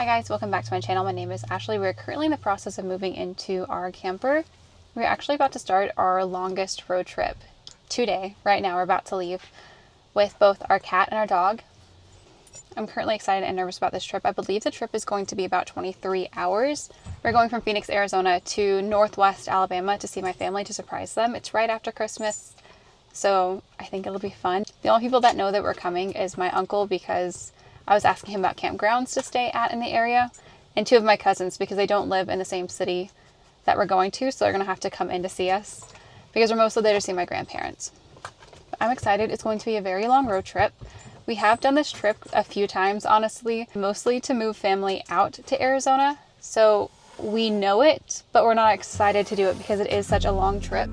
Hi guys, welcome back to my channel. My name is Ashley. We're currently in the process of moving into our camper. We're actually about to start our longest road trip today. Right now we're about to leave with both our cat and our dog. I'm currently excited and nervous about this trip. I believe the trip is going to be about 23 hours. We're going from Phoenix, Arizona to Northwest Alabama to see my family, to surprise them. It's right after Christmas, so I think it'll be fun. The only people that know that we're coming is my uncle, because I was asking him about campgrounds to stay at in the area, and two of my cousins, because they don't live in the same city that we're going to, so they're going to have to come in to see us because we're mostly there to see my grandparents. But I'm excited. It's going to be a very long road trip. We have done this trip a few times, honestly, mostly to move family out to Arizona, so we know it, but we're not excited to do it because it is such a long trip.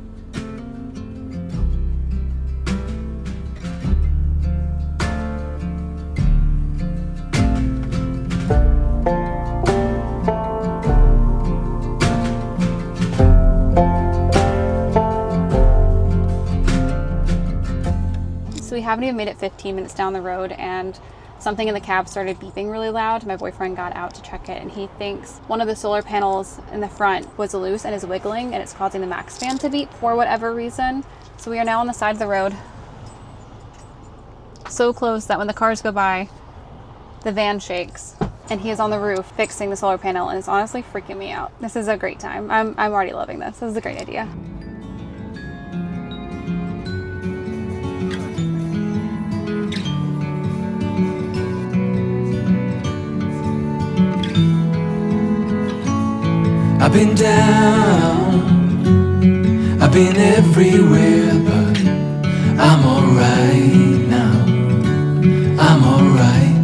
So we haven't even made it 15 minutes down the road and something in the cab started beeping really loud. My boyfriend got out to check it and he thinks one of the solar panels in the front was loose and is wiggling and it's causing the max fan to beep for whatever reason. So we are now on the side of the road, so close that when the cars go by, the van shakes, and he is on the roof fixing the solar panel, and it's honestly freaking me out. This is a great time. I'm already loving this. This is a great idea. I've been down, I've been everywhere, but I'm alright now, I'm alright.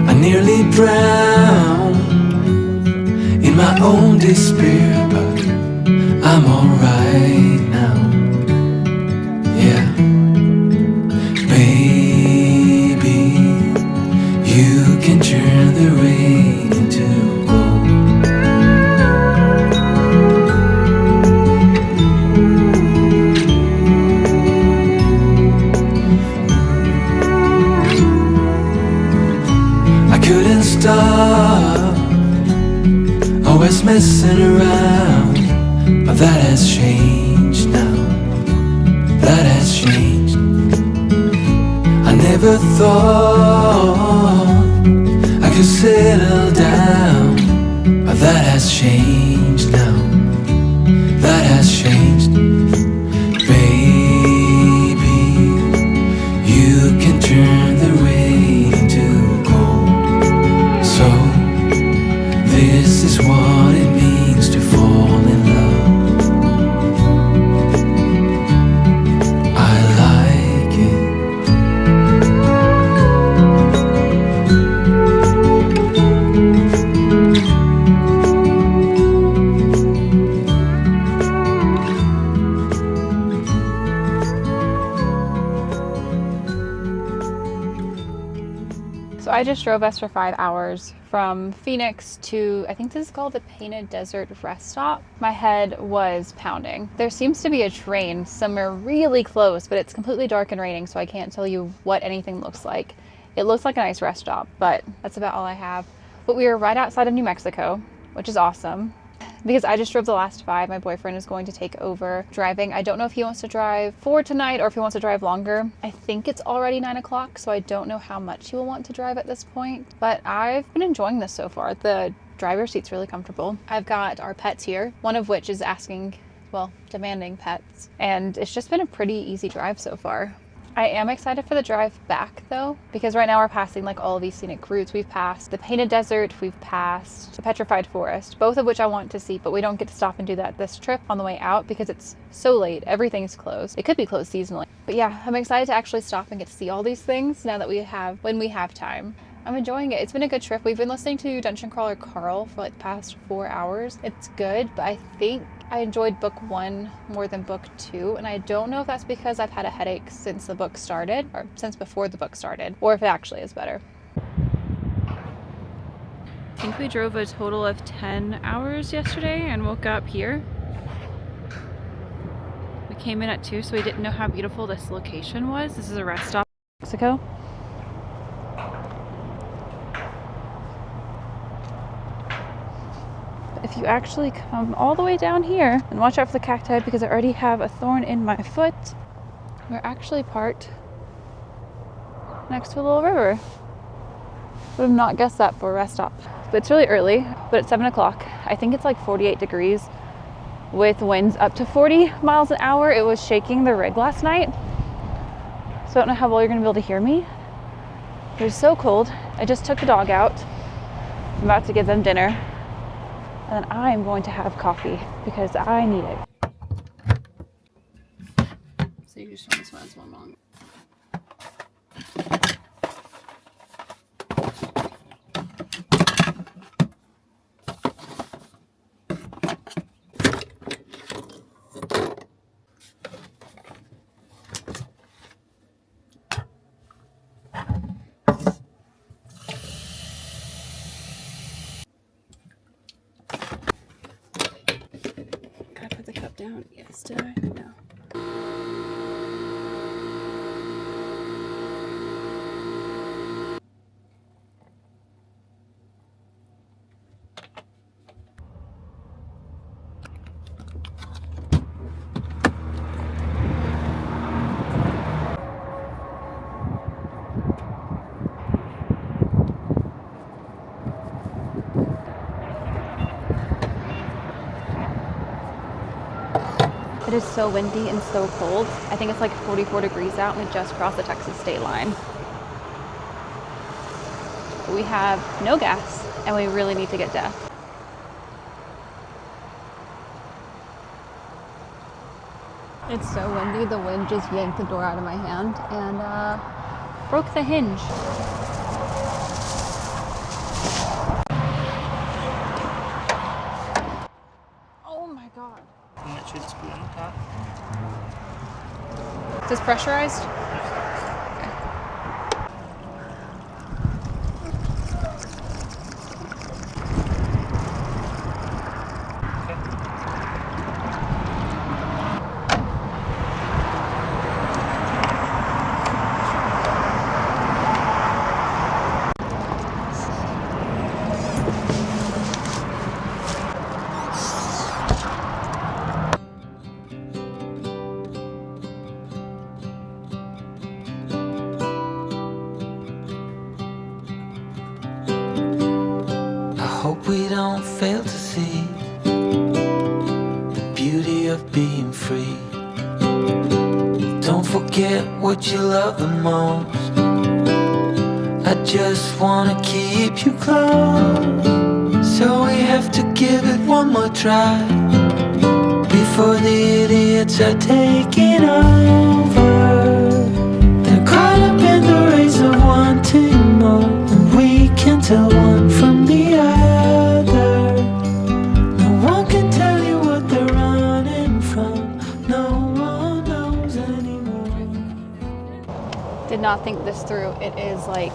I nearly drowned in my own despair, but I'm alright now, yeah. Baby, you can turn the rain into gold. Couldn't stop, always messing around, but that has changed now, that has changed. I never thought I could settle down, but that has changed now, that has changed. Baby, you can turn the rain into gold. So, this is what it means to fall in love. I like it. So I just drove us for 5 hours from Phoenix to, I think this is called the Painted Desert Rest Stop. My head was pounding. There seems to be a train somewhere really close, but it's completely dark and raining, so I can't tell you what anything looks like. It looks like a nice rest stop, but that's about all I have. But we are right outside of New Mexico, which is awesome, because I just drove the last 5. My boyfriend is going to take over driving. I don't know if he wants to drive for tonight or if he wants to drive longer. I think it's already 9 o'clock, so I don't know how much he will want to drive at this point, but I've been enjoying this so far. The driver's seat's really comfortable. I've got our pets here, one of which is asking, well, demanding pets, and it's just been a pretty easy drive so far. I am excited for the drive back though, because right now we're passing like all of these scenic routes. We've passed the Painted Desert, we've passed the Petrified Forest, both of which I want to see, but we don't get to stop and do that this trip on the way out because it's so late. Everything's closed. It could be closed seasonally. But yeah, I'm excited to actually stop and get to see all these things now that when we have time. I'm enjoying it. It's been a good trip. We've been listening to Dungeon Crawler Carl for like the past 4 hours. It's good, but I think I enjoyed book 1 more than book 2, and I don't know if that's because I've had a headache since the book started, or since before the book started, or if it actually is better. I think we drove a total of 10 hours yesterday and woke up here. We came in at 2, so we didn't know how beautiful this location was. This is a rest stop in Mexico. if you actually come all the way down here, and watch out for the cacti because I already have a thorn in my foot, we're actually parked next to a little river. Would have not guessed that for a rest stop. But it's really early, but it's 7 o'clock. I think it's like 48 degrees with winds up to 40 miles an hour. It was shaking the rig last night. So I don't know how well you're gonna be able to hear me. It was so cold. I just took the dog out. I'm about to give them dinner. And then I'm going to have coffee because I need it. So you just want this one as one long. Gotta put the cup down. Yes, did I? No. It is so windy and so cold. I think it's like 44 degrees out and we just crossed the Texas state line. We have no gas and we really need to get gas. It's so windy, the wind just yanked the door out of my hand and broke the hinge. Oh my God. And it should screw on the top. Is this pressurized? Hope we don't fail to see the beauty of being free. Don't forget what you love the most. I just wanna keep you close, so we have to give it one more try before the idiots are taking over. They're caught up in the race of wanting more, and we can tell one from the other. No one can tell you what they're running from. No one knows anymore. Did not think this through. It is like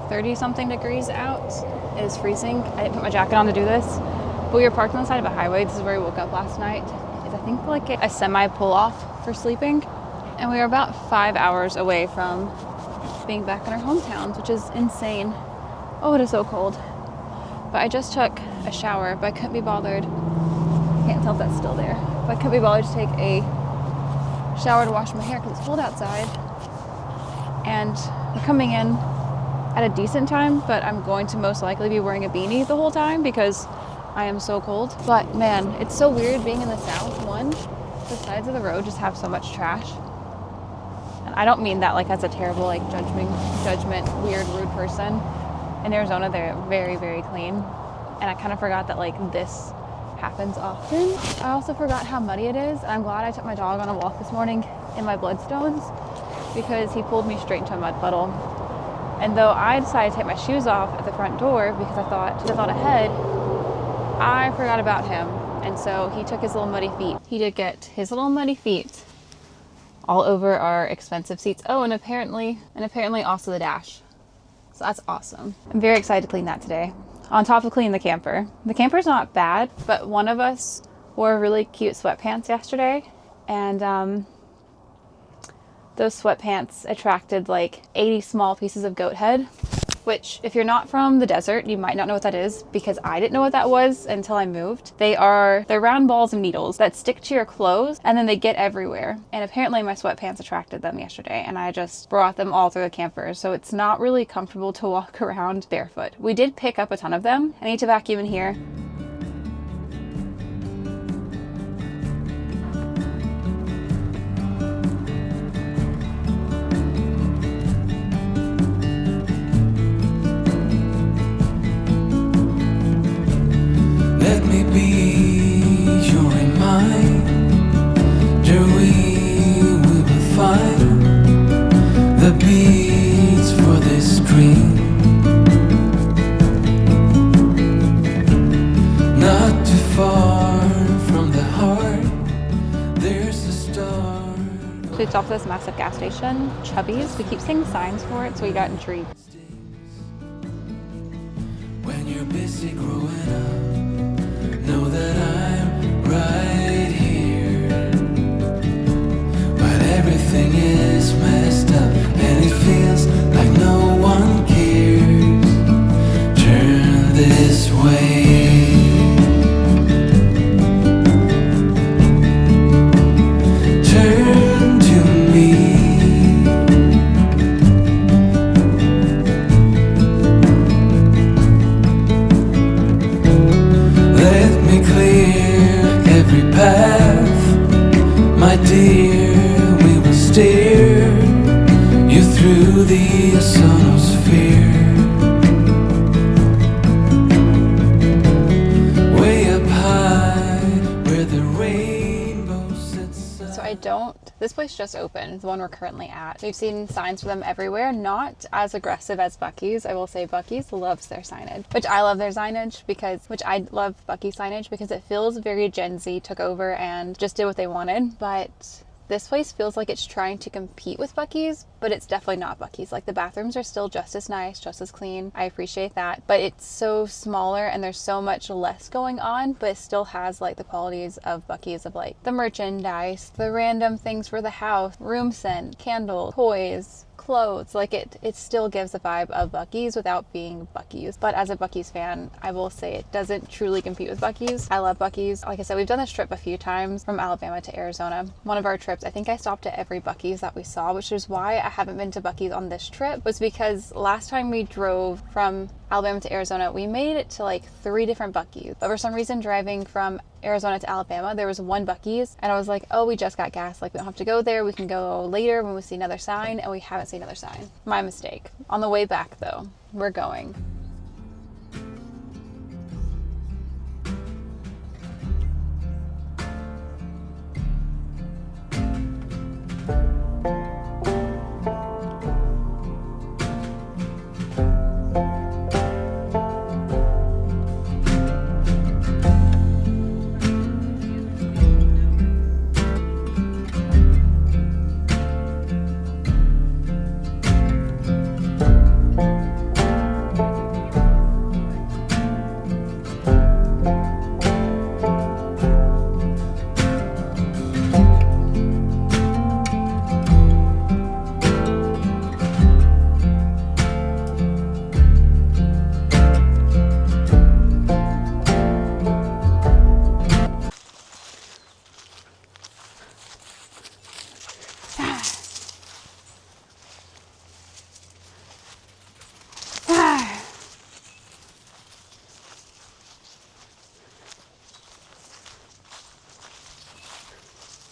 30 something degrees out. It is freezing. I didn't put my jacket on to do this, but we were parked on the side of a highway. This is where we woke up last night. It's, I think, like a semi pull off for sleeping. And we are about 5 hours away from being back in our hometowns, which is insane. Oh, it is so cold. But I just took a shower, but I couldn't be bothered. Can't tell if that's still there. But I couldn't be bothered to take a shower to wash my hair because it's cold outside. And we're coming in at a decent time, but I'm going to most likely be wearing a beanie the whole time because I am so cold. But man, it's so weird being in the South. One, the sides of the road just have so much trash. And I don't mean that like as a terrible like judgment, weird, rude person. In Arizona, they're very, very clean. And I kind of forgot that like this happens often. I also forgot how muddy it is. And I'm glad I took my dog on a walk this morning in my Bloodstones because he pulled me straight into a mud puddle. And though I decided to take my shoes off at the front door because I thought ahead, I forgot about him. And so he took his little muddy feet. He did get his little muddy feet all over our expensive seats. Oh, and apparently also the dash. So that's awesome. I'm very excited to clean that today. On top of cleaning the camper. The camper's not bad, but one of us wore really cute sweatpants yesterday. And those sweatpants attracted like 80 small pieces of goat head, which if you're not from the desert, you might not know what that is, because I didn't know what that was until I moved. They're round balls of needles that stick to your clothes and then they get everywhere. And apparently my sweatpants attracted them yesterday and I just brought them all through the camper. So it's not really comfortable to walk around barefoot. We did pick up a ton of them. I need to vacuum in here. Let me be your reminder. We will find the beats for this dream. Not too far from the heart, there's a star. So we stopped at this massive gas station, Chubby's. We keep seeing signs for it, so we got intrigued. When you're busy growing up, know that I'm right here. But everything is messed up and it feels like no one cares. Turn this way. Turn to me. Let me clear every path, my dear. We will steer you through the ozonosphere. Way up high where the rainbow sits. So this place just opened, the one we're currently at. We've seen signs for them everywhere, not as aggressive as Buc-ee's. I will say Buc-ee's loves their signage, which I love their signage which I love Buc-ee's signage because it feels very Gen Z, took over and just did what they wanted. But this place feels like it's trying to compete with Buc-ee's, but it's definitely not Buc-ee's. Like the bathrooms are still just as nice, just as clean. I appreciate that, but it's so smaller and there's so much less going on, but it still has like the qualities of Buc-ee's, of like the merchandise, the random things for the house, room scent, candles, toys, clothes. Like it still gives the vibe of Buc-ee's without being Buc-ee's. But as a Buc-ee's fan, I will say it doesn't truly compete with Buc-ee's. I love Buc-ee's. Like I said, we've done this trip a few times from Alabama to Arizona. One of our trips, I think I stopped at every Buc-ee's that we saw, which is why I haven't been to Buc-ee's on this trip, was because last time we drove from Alabama to Arizona, we made it to like 3 different Buc-ee's. But for some reason, driving from Arizona to Alabama, there was one Buc-ee's, and I was like, oh, we just got gas. Like, we don't have to go there. We can go later when we see another sign, and we haven't seen another sign. My mistake. On the way back, though, we're going.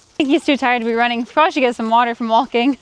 I think he's too tired to be running. Probably should get some water from walking.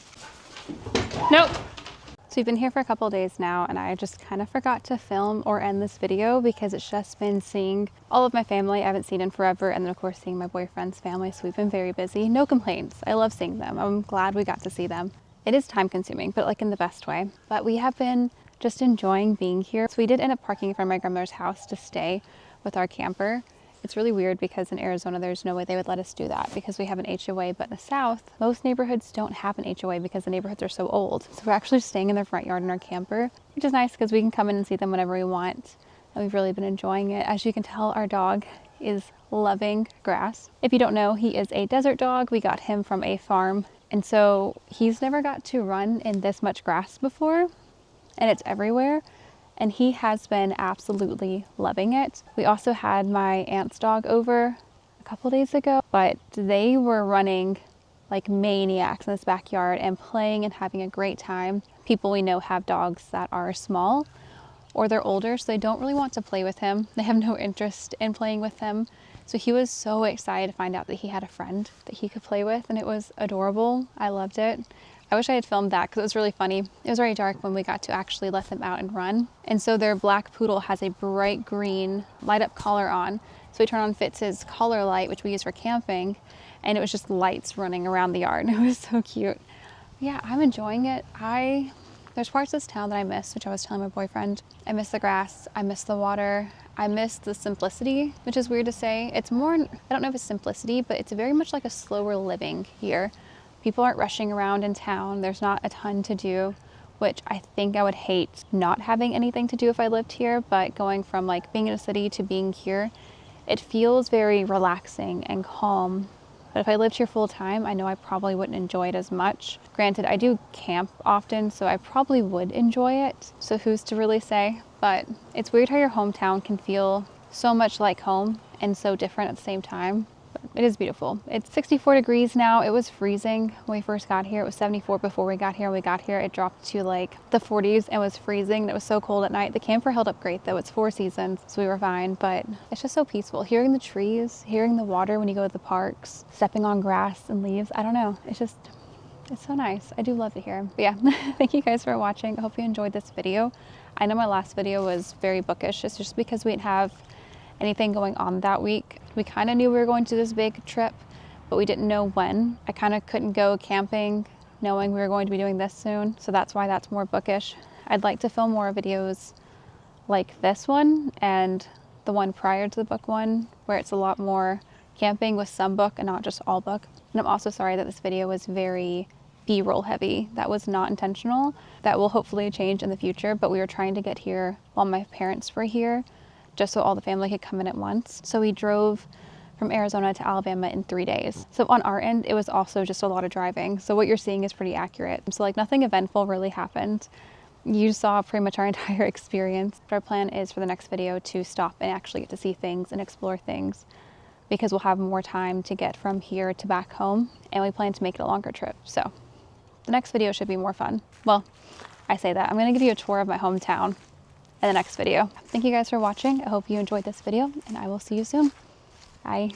Nope. So we've been here for a couple of days now, and I just kind of forgot to film or end this video because it's just been seeing all of my family I haven't seen in forever, and then of course seeing my boyfriend's family. So we've been very busy. No complaints. I love seeing them. I'm glad we got to see them. It is time consuming, but like in the best way. But we have been just enjoying being here. So we did end up parking in front of my grandmother's house to stay with our camper. It's really weird because in Arizona, there's no way they would let us do that because we have an HOA, but in the South, most neighborhoods don't have an HOA because the neighborhoods are so old. So we're actually staying in their front yard in our camper, which is nice because we can come in and see them whenever we want. And we've really been enjoying it. As you can tell, our dog is loving grass. If you don't know, he is a desert dog. We got him from a farm. And so he's never got to run in this much grass before, and it's everywhere. and he has been absolutely loving it. We also had my aunt's dog over a couple days ago, but they were running like maniacs in this backyard and playing and having a great time. People we know have dogs that are small or they're older, so they don't really want to play with him. They have no interest in playing with him. So he was so excited to find out that he had a friend that he could play with, and it was adorable. I loved it. I wish I had filmed that because it was really funny. It was very dark when we got to actually let them out and run. And so their black poodle has a bright green light up collar on. So we turn on Fitz's collar light, which we use for camping, and it was just lights running around the yard. It was so cute. Yeah, I'm enjoying it. There's parts of this town that I miss, which I was telling my boyfriend. I miss the grass, I miss the water, I miss the simplicity, which is weird to say. It's more, I don't know if it's simplicity, but it's very much like a slower living here. People aren't rushing around in town. There's not a ton to do, which I think I would hate not having anything to do if I lived here, but going from like being in a city to being here, it feels very relaxing and calm. But if I lived here full time, I know I probably wouldn't enjoy it as much. Granted, I do camp often, so I probably would enjoy it. So who's to really say? But it's weird how your hometown can feel so much like home and so different at the same time. But it is beautiful. It's 64 degrees now. It was freezing when we first got here. It was 74 before we got here. When we got here, it dropped to like the 40s and was freezing. It was so cold at night. The camper held up great though. It's 4 seasons, so we were fine. But it's just so peaceful. Hearing the trees, hearing the water when you go to the parks, stepping on grass and leaves. I don't know. It's so nice. I do love it here. But yeah, thank you guys for watching. I hope you enjoyed this video. I know my last video was very bookish. It's just because we didn't have anything going on that week. We kind of knew we were going to this big trip, but we didn't know when. I kind of couldn't go camping knowing we were going to be doing this soon, so that's why that's more bookish. I'd like to film more videos like this one and the one prior to the book one, where it's a lot more camping with some book and not just all book. And I'm also sorry that this video was very B-roll heavy. That was not intentional. That will hopefully change in the future, but we were trying to get here while my parents were here, just so all the family could come in at once. So we drove from Arizona to Alabama in 3 days. So on our end, it was also just a lot of driving. So what you're seeing is pretty accurate. So like nothing eventful really happened. You saw pretty much our entire experience. But our plan is for the next video to stop and actually get to see things and explore things, because we'll have more time to get from here to back home, and we plan to make it a longer trip. So the next video should be more fun. Well, I say that. I'm gonna give you a tour of my hometown in the next video. Thank you guys for watching. I hope you enjoyed this video, and I will see you soon. Bye.